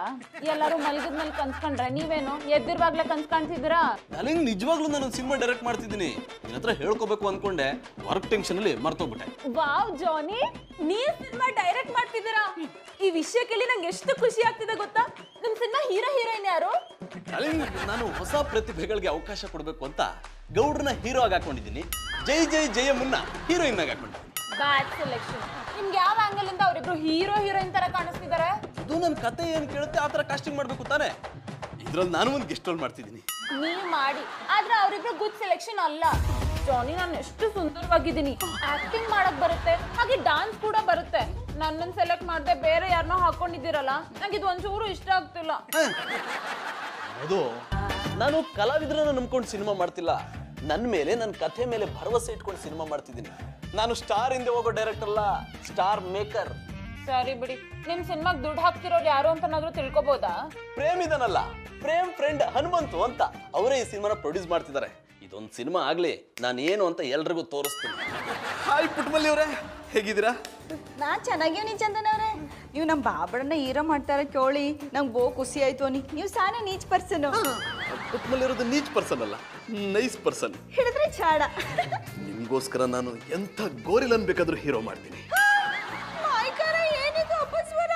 ಎಲ್ಲರೂ ಮಲಗಿದ್ಮೇಲೆ ಕನ್ಸ್ಕೊಂಡ್ರೆ ನೀವೇನು ಎದ್ದಿರುವಾಗ್ಲೇ ಕನ್ಸ್ಕಾಣ್ತಿದ್ದೀರಾ? ಡಾರ್ಲಿಂಗ್, ನಿಜವಾಗ್ಲೂ ನಾನೊಂದು ಸಿನಿಮಾ ಡೈರೆಕ್ಟ್ ಮಾಡ್ತಿದ್ದೀನಿ. ನಿನ್ನ ಹತ್ರ ಹೇಳ್ಕೋಬೇಕು ಅನ್ಕೊಂಡೆ, ವರ್ಕ್ ಟೆನ್ಷನ್ ಅಲ್ಲಿ ಮರ್ತೋಗ್ಬಿಟ್ಟೆ. ವಾವ್ ಜಾನಿ, ನೀವ್ ಸಿನಿಮಾ ಡೈರೆಕ್ಟ್ ಮಾಡ್ತಿದ್ದೀರಾ? ಈ ವಿಷಯ ಕೇಳಿ ನಂಗೆ ಎಷ್ಟು ಖುಷಿ ಆಗ್ತಿದೆ ಗೊತ್ತಾ? ನಿಮ್ ಸಿನಿಮಾ ಹೀರೋಯಿನ್ ಯಾರು? ಡಾರ್ಲಿಂಗ್, ನಾನು ಹೊಸ ಪ್ರತಿಭೆಗಳಿಗೆ ಅವಕಾಶ ಕೊಡಬೇಕು ಅಂತ ಗೌಡ್ರನ್ನ ಹೀರೋ ಆಗಿ ಹಾಕೊಂಡಿದ್ದೀನಿ. ಜೈ ಜೈ ಜಯಮ್ಮನ್ನ ಹೀರೋಯಿನ್ ಆಗಿ ಹಾಕೊಂಡೆ. ಬ್ಯಾಡ್ ಸೆಲೆಕ್ಷನ್. ನಿಮ್ಗೆ ಯಾವ ಆಂಗಲ್ ಇಂದ ಅವರಿಬ್ರು ಹೀರೋಯಿನ್ ತರ ಕಾಣಿಸ್ತಿದ್ದಾರೆ? ಅದು ನನ್ನ ಕತೆ ಏನು ಕೇಳುತ್ತೆ ಆ ಥರ ಕಾಸ್ಟಿಂಗ್ ಮಾಡಬೇಕು ತಾನೆ. ಇದ್ರಲ್ಲಿ ನಾನು ಒಂದು ಗೆಸ್ಟ್ ರೋಲ್ ಮಾಡ್ತಿದ್ದೀನಿ. ನೀವ್ ಮಾಡಿ, ಆದ್ರೆ ಅವರಿಬ್ರು ಗುಡ್ ಸೆಲೆಕ್ಷನ್ ಅಲ್ಲ. ಜಾನಿ, ನಾನು ಎಷ್ಟು ಸುಂದರವಾಗಿದ್ದೀನಿ, ಆಕ್ಟಿಂಗ್ ಮಾಡಕ್ ಬರುತ್ತೆ, ಹಾಗೆ ಡಾನ್ಸ್ ಕೂಡ ಬರುತ್ತೆ. ನನ್ನನ್ನು ಸೆಲೆಕ್ಟ್ ಮಾಡದೆ ಬೇರೆ ಯಾರನ್ನೋ ಹಾಕೊಂಡಿದ್ದೀರಲ್ಲ, ನಂಗೆ ಇದು ಒಂಚೂರು ಇಷ್ಟ ಆಗ್ತಿಲ್ಲ. ಅದು ನಾನು ಕಲಾವಿದರನ್ನ ನಂಬ್ಕೊಂಡು ಸಿನಿಮಾ ಮಾಡ್ತಿಲ್ಲ. ನನ್ನ ಮೇಲೆ, ನನ್ನ ಕಥೆ ಮೇಲೆ ಭರವಸೆ ಇಟ್ಕೊಂಡು ಸಿನಿಮಾ ಮಾಡ್ತಿದ್ದೀನಿ. ನಾನು ಸ್ಟಾರ್ ಹಿಂದೆ ಹೋಗೋ ಡೈರೆಕ್ಟರ್ ಅಲ್ಲ, ಸ್ಟಾರ್ ಮೇಕರ್. ಸರಿ ಬಿಡಿ, ನಿಮ್ ಸಿನಿಮಾಗ್ ದುಡ್ಡು ಹಾಕ್ತಿರೋರು ಯಾರು ಅಂತನಾದ್ರೂ ತಿಳ್ಕೊಬೋದಾ? ಪ್ರೇಮ್ ಇದನ್ನಲ್ಲ, ಪ್ರೇಮ್ ಫ್ರೆಂಡ್ ಹನುಮಂತು ಅಂತ ಅವರೇ ಈ ಸಿನಿಮಾನ ಪ್ರೊಡ್ಯೂಸ್ ಮಾಡ್ತಿದ್ದಾರೆ. ಇದೊಂದು ಸಿನಿಮಾ ಆಗ್ಲಿ, ನಾನು ಏನು ಅಂತ ಎಲ್ರಿಗೂ ತೋರಿಸ್ತೀನಿ. ಹಾಯ್ ಪುಟ್ಮಲ್ಲಿ ಅವರೇ, ಹೇಗಿದ್ದೀರಾ? ನಾ ಚೆನ್ನಾಗಿವ್ನಿ ಚಂದನ್ ಅವ್ರೆ. ನೀವು ನಮ್ಮ ಬಾಬಣ್ಣನ ಹೀರೋ ಮಾಡ್ತಾರ ಕೇಳಿ ನಂಗೆ ಬಹು ಖುಷಿ ಆಯ್ತು ಅನ್ನಿ. ನೀವು ಸಾನೆ ನೀಚ್ ಪರ್ಸನ್. ಪುಟ್ಮಲ್ಲಿ ಇರೋದು ನೀಚ್ ಪರ್ಸನ್ ಅಲ್ಲ, ನೈಸ್ ಪರ್ಸನ್. ಹಿಡಿದ್ರೆ ಚಾಡ. ನಿಮ್ಗೋಸ್ಕರ ನಾನು ಎಂಥ ಗೋರಿಲನ್ ಬೇಕಾದ್ರೂ ಹೀರೋ ಮಾಡ್ತೀನಿ. ಏನಿದು ಅಪಸ್ವರ?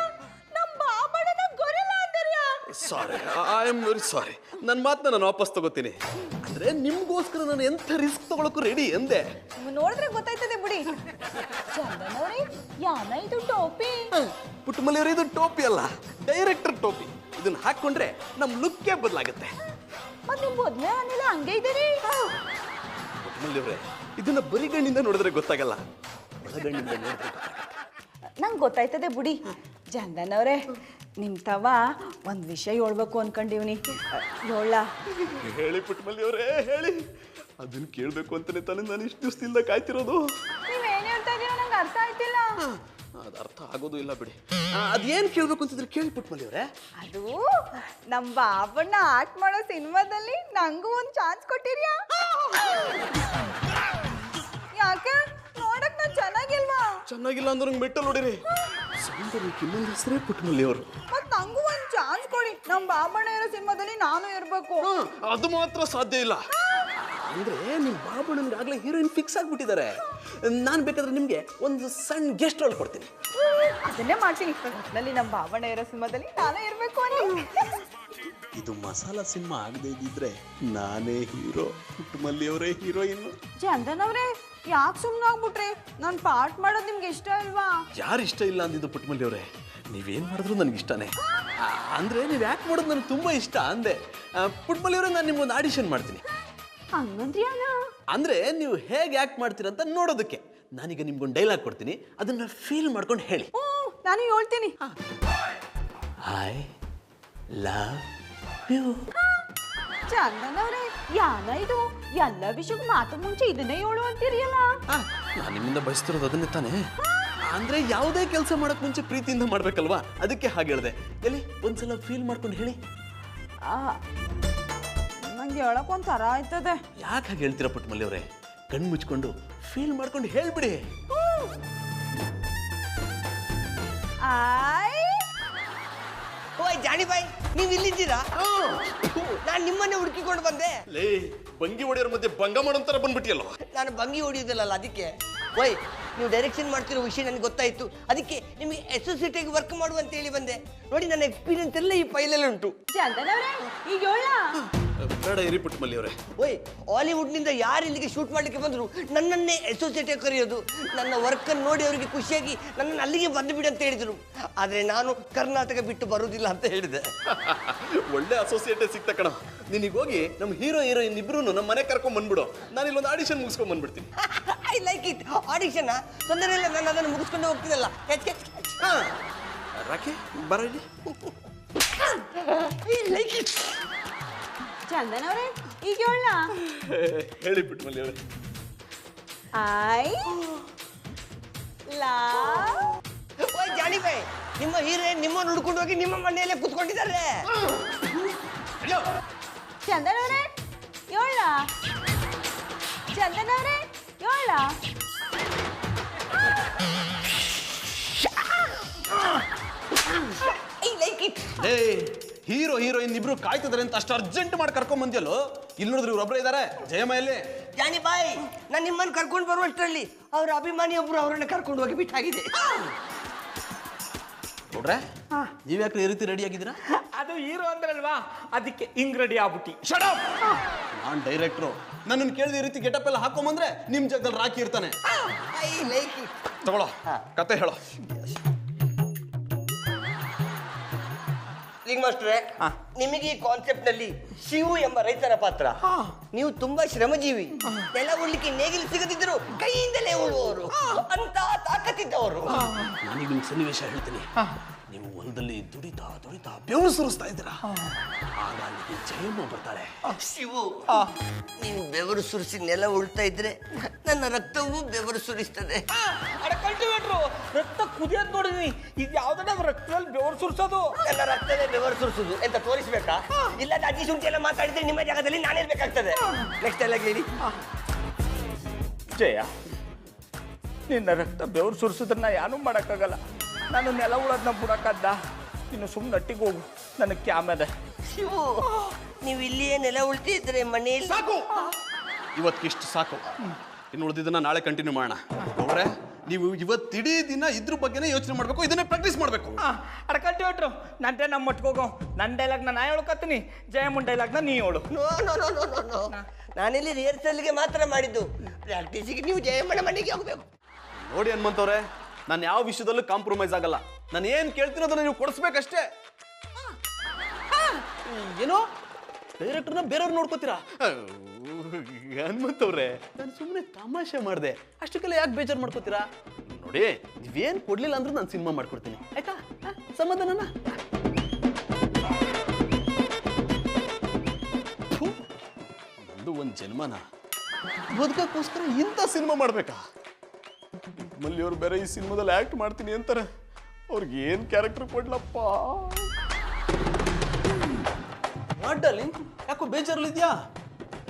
ನಮ್ಮ ಬಾಬಣ್ಣನ ಗೊರಿಲ್ಲ ಅಂದಿರ್ಯಾ? Sorry, I am very sorry. ನನ್ನ ಮಾತನ್ನ ನಾನು ವಾಪಸ್ ತಗೋತೀನಿ. ಅಂದ್ರೆ ನಿಮ್ಗೋಸ್ಕರ ನಾನು ಎಂಥ ರಿಸ್ಕ್ ತಗೊಳಕ್ಕೂ ರೆಡಿ ಎಂದೆ. ನೋಡಿದ್ರೆ ಗೊತ್ತಾಯ್ತದೆ ಬಿಡಿ. ಚಂದನ್ ಅವ್ರೆ, ಯಾನ ಇದು ಟೋಪಿ? ಪುಟ್ಟಮಲ್ಲಿ ಅವರೇ, ಇದು ಟೋಪಿ ಅಲ್ಲ, ಡೈರೆಕ್ಟರ್ ಟೋಪಿ. ಇದನ್ನ ಹಾಕೊಂಡ್ರೆ ನಮ್ ಲುಕ್ಕೇ ಬದಲಾಗುತ್ತೆ. ಮತ್ತೆ ನೀವು ಮೊದ್ಲೇ ಅನ್ನಿಲ್ಲ ಹಂಗೆ ಇದ್ದೀರಿ. ಪುಟ್ಟಮಲ್ಲಿ ಅವರೇ, ಇದನ್ನ ಬರಿಗಣ್ಣಿಂದ ನೋಡಿದ್ರೆ ಗೊತ್ತಾಗಲ್ಲ, ಒಳಗಣ್ಣಿಂದ ನೋಡಿದ್ರೆ ನಂಗೆ ಗೊತ್ತಾಯ್ತದೆ ಬಿಡಿ. ಚಂದನ್ ಅವ್ರೆ, ನಿಮ್ ತವ ಒಂದ್ ವಿಷಯ ಹೇಳ್ಬೇಕು ಅನ್ಕೊಂಡಿವ್ನಿ. ಹೇಳ. ಹೇಳಿ ಪುಟ್ಟಮಲ್ಲಿ ಅವರೇ, ಹೇಳಿ. ಅದನ್ನ ಕೇಳ್ಬೇಕು ಅಂತಾನೆ ತಾನೇ ನಾನು ಇಷ್ಟು ದಿವಸದಿಂದ ಕಾಯ್ತಿರೋದು. ನೀವೇನ್ ಹೇಳ್ತಾ ಇದೀರ ನಂಗೆ ಅರ್ಥ ಆಯ್ತಿಲ್ಲ. ಅದು ಅರ್ಥ ಆಗೋದು ಇಲ್ಲ ಬಿಡಿ. ಅದೇನ್ ಕೇಳ್ಬೇಕು ಅಂತಿದ್ರೆ ಕೇಳಿ ಪುಟ್ಟಮಲ್ಲಿ ಅವರೇ. ಅದು ನಮ್ಮ ಬಾಬಣ್ಣ ಆಕ್ಟ್ ಮಾಡೋ ಸಿನಿಮಾದಲ್ಲಿ ನಂಗೂ ಒಂದು ಚಾನ್ಸ್ ಕೊಟ್ಟಿರ್ಯಾ? ಯಾಕೆ? ನೋಡಕ್ ನಾನು ಚೆನ್ನಾಗಿಲ್ವಾ? ಚೆನ್ನಾಗಿಲ್ಲ ಅಂದ್ರೆ ನಂಗೆ ಮೆಟ್ಟಲ್ ನೋಡಿರಿ. ಸೌಂದರ್ಯಕ್ಕೆ ಇನ್ನೊಂದು ಹೆಸರೇ ಪುಟ್ಟಮಲ್ಲಿ ಅವರು. ಮತ್ ನಂಗೂ ಒಂದು ಚಾನ್ಸ್ ಕೊಡಿ. ನಮ್ಮ ಬಾಬಣ್ಣ ಇರೋ ಸಿನಿಮಾದಲ್ಲಿ ನಾನು ಇರ್ಬೇಕು. ಅದು ಮಾತ್ರ ಸಾಧ್ಯ ಇಲ್ಲ. ಅಂದ್ರೆ ನಿಮ್ಮ ಬಾಬಣ್ಣನ್ಗಾಗಲೇ ಹೀರೋಯಿನ್ ಫಿಕ್ಸ್ ಆಗಿಬಿಟ್ಟಿದ್ದಾರೆ. ನಾನು ಬೇಕಾದ್ರೆ ನಿಮಗೆ ಒಂದು ಸಣ್ಣ ಗೆಸ್ಟ್ ರೋಲ್ ಕೊಡ್ತೀನಿ. ಅದನ್ನೇ ಮಾಡ್ತೀನಿ. ಒಟ್ಟಿನಲ್ಲಿ ನಮ್ಮ ಭಾವಣ್ಣ ಇರೋ ಸಿನಿಮಾದಲ್ಲಿ ನಾನೇ ಇರಬೇಕು ಅನ್ನಿ. ಇದು ಮಸಾಲ ಸಿನಿಮಾ ಆಗದೆ ಇದ್ದಿದ್ರೆ ನಾನೇ ಹೀರೋ, ಪುಟ್ಟಮಲ್ಲಿಯವರೇ ಹೀರೋಯಿನ್. ಚಂದನ್ ಅವ್ರೆ ಯಾಕೆ ಸುಮ್ಮನೆ ಆಗ್ಬಿಟ್ರಿ? ನಾನು ಪಾರ್ಟ್ ಮಾಡೋದು ನಿಮ್ಗೆ ಇಷ್ಟ ಅಲ್ವಾ? ಯಾರು ಇಷ್ಟ ಇಲ್ಲ ಅಂದಿದ್ದು ಪುಟ್ಟಮಲ್ಲಿಯವರೇ? ನೀವೇನು ಮಾಡಿದ್ರು ನನಗೆ ಇಷ್ಟನೇ. ಅಂದರೆ ನೀವು ಯಾಕೆ ಮಾಡೋದು ನನಗೆ ತುಂಬ ಇಷ್ಟ ಅಂದೆ. ಪುಟ್ಟಮಲ್ಲಿಯವರೇ, ನಾನು ನಿಮ್ಗೊಂದು ಆಡಿಷನ್ ಮಾಡ್ತೀನಿ. ಹಂಗಂದ್ರಿ ಅಣ್ಣ? ಅಂದರೆ ನೀವು ಹೇಗೆ ಆ್ಯಕ್ಟ್ ಮಾಡ್ತೀರಂತ ನೋಡೋದಕ್ಕೆ. ನಾನೀಗ ನಿಮ್ಗೊಂದು ಡೈಲಾಗ್ ಕೊಡ್ತೀನಿ, ಅದನ್ನು ಫೀಲ್ ಮಾಡ್ಕೊಂಡು ಹೇಳಿ. ನಾನು ಹೇಳ್ತೀನಿ. I love you. ಚಂದನ್ ಅವ್ರೆ ಯಾನ ಇದು? ಎಲ್ಲ ವಿಷಯಕ್ಕೂ ಮಾತು ಮುಂಚೆ ಇದನ್ನೇ ಹೇಳು ಅಂತೀರಿಯಲ್ಲ? ನಾನು ನಿಮ್ಮಿಂದ ಬಯಸ್ತಿರೋದು ಅದನ್ನೇ ತಾನೇ. ಅಂದ್ರೆ ಯಾವುದೇ ಕೆಲಸ ಮಾಡಕ್ ಮುಂಚೆ ಪ್ರೀತಿಯಿಂದ ಮಾಡ್ಬೇಕಲ್ವಾ, ಅದಕ್ಕೆ ಹಾಗೆ ಹೇಳಿದೆ. ಎಲ್ಲಿ ಒಂದ್ಸಲ ಫೀಲ್ ಮಾಡ್ಕೊಂಡು ಹೇಳಿ. ನಂಗೆ ಹೇಳಕ್ ಒಂಥರ ಆಯ್ತದೆ. ಯಾಕೆ ಹಾಗೆ ಹೇಳ್ತೀರಾ ಪುಟ್ಟಮಲ್ಲಿ ಅವರೇ? ಕಣ್ಣು ಮುಚ್ಕೊಂಡು ಫೀಲ್ ಮಾಡ್ಕೊಂಡು ಹೇಳ್ಬಿಡಿ. ಓಯ್ ಜಾಣಿ ಬಾಯ್, ನೀವು ಇಲ್ಲಿದ್ದೀರಾ? ನಾನು ನಿಮ್ಮನ್ನೇ ಹುಡುಕಿಕೊಂಡು ಬಂದೆ. ಲೇ, ಬಂಗಿ ಹೊಡೆಯೋರ ಮಧ್ಯೆ ಭಂಗ ಮಾಡೋಂತರ ಬಂದ್ಬಿಟ್ಟಿಯಲ್ವ? ನಾನು ಬಂಗಿ ಹೊಡೆಯೋದಿಲ್ಲಲ್ಲ, ಅದಕ್ಕೆ. ಓಯ್, ನೀವು ಡೈರೆಕ್ಷನ್ ಮಾಡ್ತಿರೋ ವಿಷಯ ನನಗೆ ಗೊತ್ತಾಯ್ತು. ಅದಕ್ಕೆ ನಿಮಗೆ ಅಸೋಸಿಯೇಟ್ ಆಗಿ ವರ್ಕ್ ಮಾಡುವ ಅಂತ ಹೇಳಿ ಬಂದೆ. ನೋಡಿ, ನನ್ನ ಎಕ್ಸ್ಪೀರಿಯನ್ಸ್ ಎಲ್ಲ ಈ ಫೈಲಲ್ಲಿ ಉಂಟು. ಚಂದನ್ ಅವ್ರೆ ಈಗ ಹೇಳ. ಬೇಡ ಇರಿ ಪುಟ್ಟಮಲ್ಲಿ ಅವರೇ. ಓಯ್, ಹಾಲಿವುಡ್ನಿಂದ ಯಾರು ಇಲ್ಲಿಗೆ ಶೂಟ್ ಮಾಡಲಿಕ್ಕೆ ಬಂದರು ನನ್ನನ್ನೇ ಅಸೋಸಿಯೇಟ್ ಆಗಿ ಕರೆಯೋದು. ನನ್ನ ವರ್ಕನ್ನು ನೋಡಿ ಅವರಿಗೆ ಖುಷಿಯಾಗಿ ನನ್ನನ್ನು ಅಲ್ಲಿಗೆ ಬಂದು ಬಿಡು ಅಂತ ಹೇಳಿದರು. ಆದರೆ ನಾನು ಕರ್ನಾಟಕ ಬಿಟ್ಟು ಬರುವುದಿಲ್ಲ ಅಂತ ಹೇಳಿದೆ. ಒಳ್ಳೆ ಅಸೋಸಿಯೇಟೇ ಸಿಕ್ತ ಕಣ. ನಿನಗೆ ಹೋಗಿ ನಮ್ಮ ಹೀರೋಯಿನ್ ಇಬ್ರು ನಮ್ಮ ಮನೆ ಕರ್ಕೊಂಡ್ ಬಂದ್ಬಿಡು. ನಾನು ಇಲ್ಲೊಂದು ಆಡಿಷನ್ ಮುಗಿಸ್ಕೊಂಡ್ ಬಂದ್ಬಿಡ್ತೀನಿ. I like it. ಆಡಿಷನ್ ತೊಂದರೆ ಇಲ್ಲ, ನಾನು ಅದನ್ನು ಮುಗಿಸ್ಕೊಂಡು ಹೋಗ್ತೀನಲ್ಲ. ರಾಕಿ ಬರ ಇಲ್ಲಿ. I like it. ಚಂದನ್ ಅವ್ರೆ ಈಗ ಹೇಳ. ಹೇಳಿ ಪುಟ್ಟಮಲ್ಲಿ ಅವರೇ. I love. ಓಯ್ ಜಾಣಿ ಬಾಯ್, ನಿಮ್ಮ ಹೀರೋಯಿನ್ ನಿಮ್ಮನ್ನು ಹುಡ್ಕೊಂಡು ಹೋಗಿ ನಿಮ್ಮ ಮನೆಯಲ್ಲೇ ಕೂತ್ಕೊಂಡಿದ್ದಾರೆ. ಚಂದನ್ ಅವ್ರೆ ಹೇಳ. ಚಂದನ್ ಅವ್ರೆ ಹೇಳ. I like it. ಹೀರೋಯಿನ್ ಇಬ್ರು ಕಾಯ್ತಿದಾರೆ ಅಂತ ಅಷ್ಟು ಅರ್ಜೆಂಟ್ ಮಾಡಿ ಕರ್ಕೊಂಡ್ ಬಂದಿಯಲ್ಲೋ. ಇಲ್ಲಿ ನೋಡಿದ್ರೆ ಇವ್ರೊಬ್ಬರೇ ಇದ್ದಾರೆ, ಜಯಮಯಲ್ಲಿ. ಜಾನಿ ಬಾಯ್, ನಾನು ನಿಮ್ಮನ್ನು ಕರ್ಕೊಂಡು ಬರುವಷ್ಟರಲ್ಲಿ ಅವರ ಅಭಿಮಾನಿ ಒಬ್ರು ಅವರನ್ನ ಕರ್ಕೊಂಡು ಹೋಗಿ ಬಿಟ್ಟಾಗಿದೆ. ನೋಡ್ರೆ, ನೀವ್ಯಾಕೆ ಈ ರೀತಿ ರೆಡಿ ಆಗಿದ್ದೀರಾ? ಅದು ಹೀರೋ ಅಂದ್ರಲ್ವಾ, ಅದಕ್ಕೆ ಹಿಂಗ್ ರೆಡಿ ಆಗ್ಬಿಟ್ಟಿ. ನಾನ್ ಡೈರೆಕ್ಟ್ರು, ನನ್ನನ್ನು ಕೇಳಿದ ಈ ರೀತಿ ಗೆಟಪ್ ಎಲ್ಲ ಹಾಕೊಂಬಂದ್ರೆ ನಿಮ್ ಜಾಗದಲ್ಲಿ ರಾಕಿ ಇರ್ತಾನೆ. I like it. ತಗೊಳ್ಳೋ, ಕತೆ ಹೇಳೋ. ಲಿಂಗ್ ಮಾಸ್ಟ್ರೆ, ನಿಮಗೆ ಈ ಕಾನ್ಸೆಪ್ಟ್ ನಲ್ಲಿ ಶಿವು ಎಂಬ ರೈತರ ಪಾತ್ರ. ನೀವು ತುಂಬಾ ಶ್ರಮಜೀವಿ. ನೆಲ ಉಳ್ಳಿಕ್ಕೆ ನೇಗಿಲು ಸಿಗದಿದ್ದರು ಕೈಯಿಂದಲೇ ಉಳುವವರು, ಅಂತ ತಾಕತ್ತಿದ್ದವರು. ನಾನೀಗ ನಿಮ್ಗೆ ಸನ್ನಿವೇಶ ಹೇಳ್ತೀನಿ. ನೀವು ಹೊಲದಲ್ಲಿ ದುಡಿತಾ ದುಡಿತಾ ಬೆವರು ಸುರಿಸ್ತಾ ಇದ್ದೀರಾ. ಆಗ ಅಲ್ಲಿಗೆ ಜಯಮ್ಮ ಬರ್ತಾಳೆ. ಶಿವು, ನೀವು ಬೆವರು ಸುರಿಸಿ ನೆಲ ಉಳ್ತಾ ಇದ್ರೆ ನನ್ನ ರಕ್ತವೂ ಬೆವರು ಸುರಿಸ್ತದೆ. ರಕ್ತ ಕುದಿಯೋದ್ ನೋಡಿದ್ವಿ, ಇದು ಯಾವ್ದನ್ನ ರಕ್ತದಲ್ಲಿ ಬೆವರು ಸುರಿಸೋದು? ನನ್ನ ರಕ್ತವೇ ಬೆವರು ಸುರಿಸುದು ಅಂತ ತೋರಿಸ್ಬೇಕಾ? ಇಲ್ಲ ಅಜ್ಜಿ ಶುಂಠಿ ಎಲ್ಲ ಮಾತಾಡಿದ್ರೆ ನಿಮ್ಮ ಜಾಗದಲ್ಲಿ ನಾನಿರ್ಬೇಕಾಗ್ತದೆ. ನೆಕ್ಸ್ಟ್ ಎಲ್ಲ ಹೇಳಿ. ಜಯ, ನಿನ್ನ ರಕ್ತ ಬೆವರು ಸುರಿಸೋದನ್ನ ಏನೂ ಮಾಡೋಕ್ಕಾಗಲ್ಲ. ನಾನು ನೆಲ ಉಳೋದನ್ನ ಬಿಡೋಕ್ಕದ್ದ. ಇನ್ನು ಸುಮ್ಮನೆ ನಟ್ಟಿಗೆ ಹೋಗು, ನನಗೆ ಕ್ಯಾಮದ. ಶಿವು, ನೀವು ಇಲ್ಲಿಯೇ ನೆಲ ಉಳ್ತಿದ್ರೆ ಮನೆಯಲ್ಲಿ ಸಾಕು, ಇವತ್ತಿಷ್ಟು ಸಾಕು. ಇನ್ನು ಉಳಿದಿದ್ದನ್ನ ನಾಳೆ ಕಂಟಿನ್ಯೂ ಮಾಡೋಣ. ನೋಡ್ರೆ, ನೀವು ಇವತ್ತಿಡೀ ದಿನ ಇದ್ರ ಬಗ್ಗೆನೇ ಯೋಚನೆ ಮಾಡಬೇಕು, ಇದನ್ನೇ ಪ್ರಾಕ್ಟೀಸ್ ಮಾಡಬೇಕು. ಅಡ್ಕಂತೀವಿಟ್ರು ನಂತೆ ನಮ್ಮ ಮಟ್ಕೋಗೋ. ನನ್ನ ಡೈಲಾಗ್ನ ನಾ ಹೇಳ್ಕೊತೀನಿ, ಜಯಮ್ಮನ್ ಡೈಲಾಗ್ನ ನೀ ಹೇಳು. No no no no no no, ನಾನಿಲ್ಲಿ ರಿಹರ್ಸಲ್ಗೆ ಮಾತ್ರ ಮಾಡಿದ್ದು. ಪ್ರಾಕ್ಟೀಸಿಗೆ ನೀವು ಜಯಮ್ಮನ ಮನೆಗೆ ಹೋಗ್ಬೇಕು. ನೋಡಿ ಹನುಮಂತವ್ರೆ, ನಾನು ಯಾವ ವಿಷಯದಲ್ಲೂ ಕಾಂಪ್ರಮೈಸ್ ಆಗಲ್ಲ. ನಾನು ಏನು ಕೇಳ್ತೀನಿ ಅದನ್ನ ನೀವು ಕೊಡಿಸ್ಬೇಕಷ್ಟೇ. ಏನೋ ಡೈರೆಕ್ಟರ್ನ ಬೇರೆಯವ್ರು ನೋಡ್ಕೋತೀರಾ? ಹನುಮಂತವ್ರೆ, ನಾನು ಸುಮ್ಮನೆ ತಮಾಷೆ ಮಾಡಿದೆ, ಅಷ್ಟಕ್ಕೆಲ್ಲ ಯಾಕೆ ಬೇಜಾರು ಮಾಡ್ಕೋತೀರಾ? ನೋಡಿ, ನೀವೇನು ಕೊಡ್ಲಿಲ್ಲ ಅಂದ್ರೂ ನಾನು ಸಿನಿಮಾ ಮಾಡ್ಕೊಡ್ತೀನಿ, ಆಯ್ತಾ? ಸಮಾಧಾನನಾ? ನಂದು ಒಂದು ಜನ್ಮನ ಬದುಕಕ್ಕೋಸ್ಕರ ಇಂಥ ಸಿನಿಮಾ ಮಾಡ್ಬೇಕಾ? ಮಲ್ಲಿಯವ್ರು ಬೇರೆ ಈ ಸಿನಿಮಾದಲ್ಲಿ ಆಕ್ಟ್ ಮಾಡ್ತೀನಿ ಅಂತಾರೆ. ಅವ್ರಿಗೆ ಏನ್ ಕ್ಯಾರೆಕ್ಟರ್ ಕೊಡ್ಲಪ್ಪ? ಡಾರ್ಲಿಂಗ್, ಯಾಕೋ ಬೇಜಾರಲ್ಲಿದ್ಯಾ?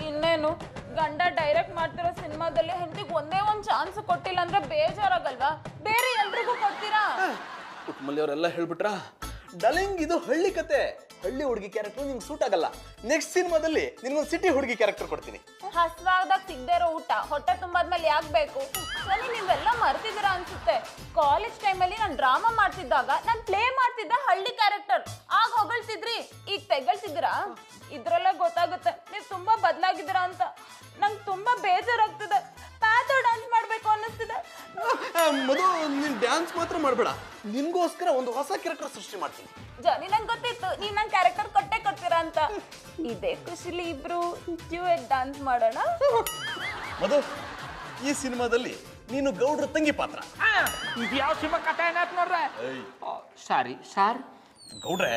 ಇನ್ನೇನು, ಗಂಡ ಡೈರೆಕ್ಟ್ ಮಾಡ್ತಿರೋ ಸಿನಿಮಾದಲ್ಲಿ ಹೆಂಡತಿಗೆ ಒಂದೇ ಒಂದು ಚಾನ್ಸ್ ಕೊಟ್ಟಿಲ್ಲ ಅಂದ್ರೆ ಬೇಜಾರಾಗಲ್ವಾ? ಬೇರೆ ಎಲ್ರಿಗೂ ಕೊಡ್ತೀರಾ? ಮಲ್ಲಿಯವರೆಲ್ಲ ಹೇಳ್ಬಿಟ್ರಾ? ಡಾರ್ಲಿಂಗ್, ಇದು ಹಳ್ಳಿ ಕತೆ. ಹಳ್ಳಿ ಹುಡುಗಿ ಕ್ಯಾರೆಕ್ಟರ್ ನಿಮ್ಗೆ ಸೂಟ್ ಆಗಲ್ಲ. ನೆಕ್ಸ್ಟ್ ಸಿನಿಮಾದಲ್ಲಿ ನಿನ್ಗೊಂದು ಸಿಟಿ ಹುಡುಗಿ ಕ್ಯಾರೆಕ್ಟರ್ ಕೊಡ್ತೀನಿ. ಹಸ್ವಾಗ್ದಾಗ ಸಿಗದೆ ಇರೋ ಊಟ ಹೊಟ್ಟೆ ತುಂಬಾದ್ಮೇಲೆ ಯಾಕೆ ಬೇಕು? ಸರಿ, ನೀವೆಲ್ಲ ಮರ್ತಿದ್ದೀರಾ ಅನ್ಸುತ್ತೆ. ಕಾಲೇಜ್ ಟೈಮಲ್ಲಿ ನಾನು ಡ್ರಾಮಾ ಮಾಡ್ತಿದ್ದಾಗ ನಾನು ಪ್ಲೇ ಮಾಡ್ತಿದ್ದ ಹಳ್ಳಿ ಕ್ಯಾರೆಕ್ಟರ್. ಆಗ ಹೊಗಳ್ತಿದ್ರಿ, ಈಗ ತೆಗಳ್ತಿದ್ದೀರಾ? ಇದ್ರಲ್ಲೇ ಗೊತ್ತಾಗುತ್ತೆ ನೀವು ತುಂಬಾ ಬದಲಾಗಿದ್ದೀರಾ ಅಂತ. ನಂಗೆ ತುಂಬಾ ಬೇಜಾರಾಗ್ತದೆ. ಪ್ಯಾಥೋ ಡ್ಯಾನ್ಸ್ ಮಾಡ್ಬೇಕು ಅನ್ನಿಸ್ತಿದೆ. ಮಧು, ನೀನ್ ಡ್ಯಾನ್ಸ್ ಮಾತ್ರ ಮಾಡಬೇಡ, ನಿನ್ಗೋಸ್ಕರ ಒಂದು ಹೊಸ ಕ್ಯಾರೆಕ್ಟರ್ ಸೃಷ್ಟಿ ಮಾಡ್ತೀನಿ. ಜಾನಿ, ನಂಗೆ ಗೊತ್ತಿತ್ತು ನೀವ್ ನನ್ ಕ್ಯಾರೆಕ್ಟರ್ ಕೊಡ್ತೀರಾ ಅಂತ. ಇದೇ ಖುಷಿಲಿ ಇಬ್ರು ಡ್ಯೂಯೆಟ್ ಡ್ಯಾನ್ಸ್ ಮಾಡೋಣ. ಮಧು, ಈ ಸಿನಿಮಾದಲ್ಲಿ ನೀನು ಗೌಡ್ರ ತಂಗಿ ಪಾತ್ರ. ಇದು ಯಾವ ಸಿನಿಮಾ ಕಥೆ ಏನಾಯ್ತು ನೋಡ್ರೆ? ಸಾರಿ ಸಾರ್. ಗೌಡ್ರೆ,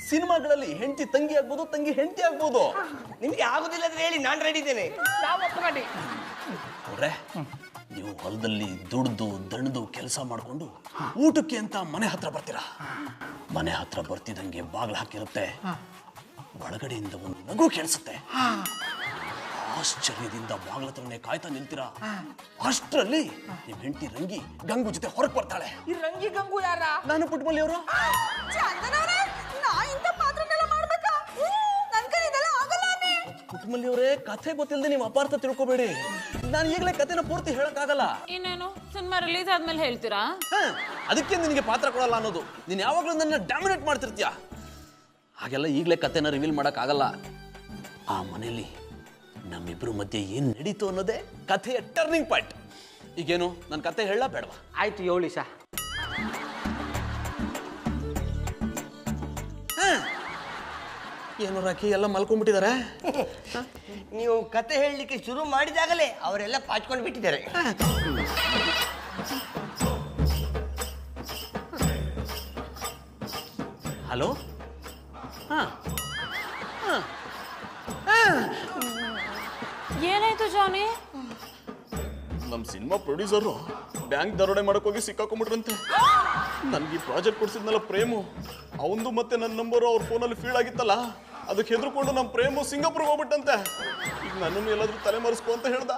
ಸಿನಿಮಾಗಳಲ್ಲಿ ಹೆಂಡತಿ ತಂಗಿ ಆಗ್ಬೋದು, ತಂಗಿ ಹೆಂಡತಿ ಆಗ್ಬೋದು. ನಿಮ್ಗೆ ಆಗುದಿಲ್ಲ ಅಂದ್ರೆ ಹೇಳಿ, ನಾನು ರೆಡಿ ಇದ್ದೇನೆ. ನಾವು ಒಪ್ಕೊಂಡಿ. ಗೌಡ್ರೆ, ನೀವು ಹೊಲದಲ್ಲಿ ದುಡ್ದು ದಣದು ಕೆಲಸ ಮಾಡಿಕೊಂಡು ಊಟಕ್ಕೆ ಅಂತ ಮನೆ ಹತ್ರ ಬರ್ತೀರಾ. ಮನೆ ಹತ್ರ ಬರ್ತಿದ್ದಂಗೆ ಬಾಗಿಲು ಹಾಕಿರುತ್ತೆ, ಒಳಗಡೆಯಿಂದ ಒಂದು ನಗು ಕೇಳಿಸುತ್ತೆ. ಆಶ್ಚರ್ಯದಿಂದ ಬಾಗಿಲ ಹತ್ರನೇ ಕಾಯ್ತಾ ನಿಲ್ತೀರಾ. ಅಷ್ಟರಲ್ಲಿ ನಿಮ್ ಹೆಂಡತಿ ರಂಗಿ ಗಂಗು ಜೊತೆ ಹೊರಗೆ ಬರ್ತಾಳೆ. ಈ ರಂಗಿ ಗಂಗು ಯಾರ? ನಾನು ಪುಟ್ಮಲ್ಲಿ ಅವರು. ಚಂದನವ್ರೆ, ನಾ ಇಂಥ ಪಾತ್ರನೆಲ್ಲ ಮಾಡ್ಬೇಕಾ? ನನ್ ಕೈ ಇದೆಲ್ಲ ಆಗಲ್ಲ. ಪುಟ್ಮಲ್ಲಿ ಅವರೇ, ಕಥೆ ಗೊತ್ತಿಲ್ಲದೆ ನೀವು ಅಪಾರ್ಥ ತಿಳ್ಕೊಬೇಡಿ. ನಾನು ಈಗಲೇ ಕಥೆನ ಪೂರ್ತಿ ಹೇಳಕ್ಕಾಗಲ್ಲ. ಇನ್ನೇನು, ಸಿನಿಮಾ ರಿಲೀಸ್ ಆದ್ಮೇಲೆ ಹೇಳ್ತೀರಾ? ಅದಕ್ಕೆ ನಿನಗೆ ಪಾತ್ರ ಕೊಡಲ್ಲ ಅನ್ನೋದು. ನೀನು ಯಾವಾಗಲೂ ನನ್ನ ಡಾಮಿನೇಟ್ ಮಾಡ್ತಿರ್ತೀಯ. ಹಾಗೆಲ್ಲ ಈಗಲೇ ಕಥೆನ ರಿವೀಲ್ ಮಾಡೋಕ್ಕಾಗಲ್ಲ. ಆ ಮನೆಯಲ್ಲಿ ನಮ್ಮಿಬ್ರು ಮಧ್ಯೆ ಏನು ನಡೀತು ಅನ್ನೋದೇ ಕಥೆಯ ಟರ್ನಿಂಗ್ ಪಾಯಿಂಟ್. ಈಗೇನು, ನನ್ನ ಕಥೆ ಹೇಳ ಬೇಡವಾ? ಆಯ್ತು, ಹೇಳಿ ಸಾ. ಏನು ರಾಕಿ, ಎಲ್ಲ ಮಲ್ಕೊಂಡ್ಬಿಟ್ಟಿದ್ದಾರೆ? ನೀವು ಕತೆ ಹೇಳಲಿಕ್ಕೆ ಶುರು ಮಾಡಿದಾಗಲೇ ಅವರೆಲ್ಲ ಪಾಚ್ಕೊಂಡು ಬಿಟ್ಟಿದ್ದಾರೆ. ಹಲೋ. ಏನಾಯ್ತು ಜಾನಿ? ನಮ್ಮ ಸಿನಿಮಾ ಪ್ರೊಡ್ಯೂಸರು ಬ್ಯಾಂಕ್ ದರೋಡೆ ಮಾಡಕ್ ಹೋಗಿ ಸಿಕ್ಕಾಕೊಂಡ್ಬಿಟ್ರಂತೆ. ನನ್ಗೆ ಈ ಪ್ರಾಜೆಕ್ಟ್ ಕೊಡ್ಸಿದ್ನಲ್ಲ ಪ್ರೇಮು, ಅವಂದು ಮತ್ತೆ ನನ್ನ ನಂಬರು ಅವ್ರ ಫೋನಲ್ಲಿ ಫೀಡ್ ಆಗಿತ್ತಲ್ಲ, ಅದಕ್ಕೆ ಹೆದರ್ಕೊಂಡು ನಮ್ಮ ಪ್ರೇಮು ಸಿಂಗಾಪುರ್ಗೆ ಹೋಗ್ಬಿಟ್ಟಂತೆ. ಈಗ ನನ್ನನ್ನು ಎಲ್ಲಾದ್ರೂ ತಲೆ ಮರೆಸ್ಕೊ ಅಂತ ಹೇಳ್ದ.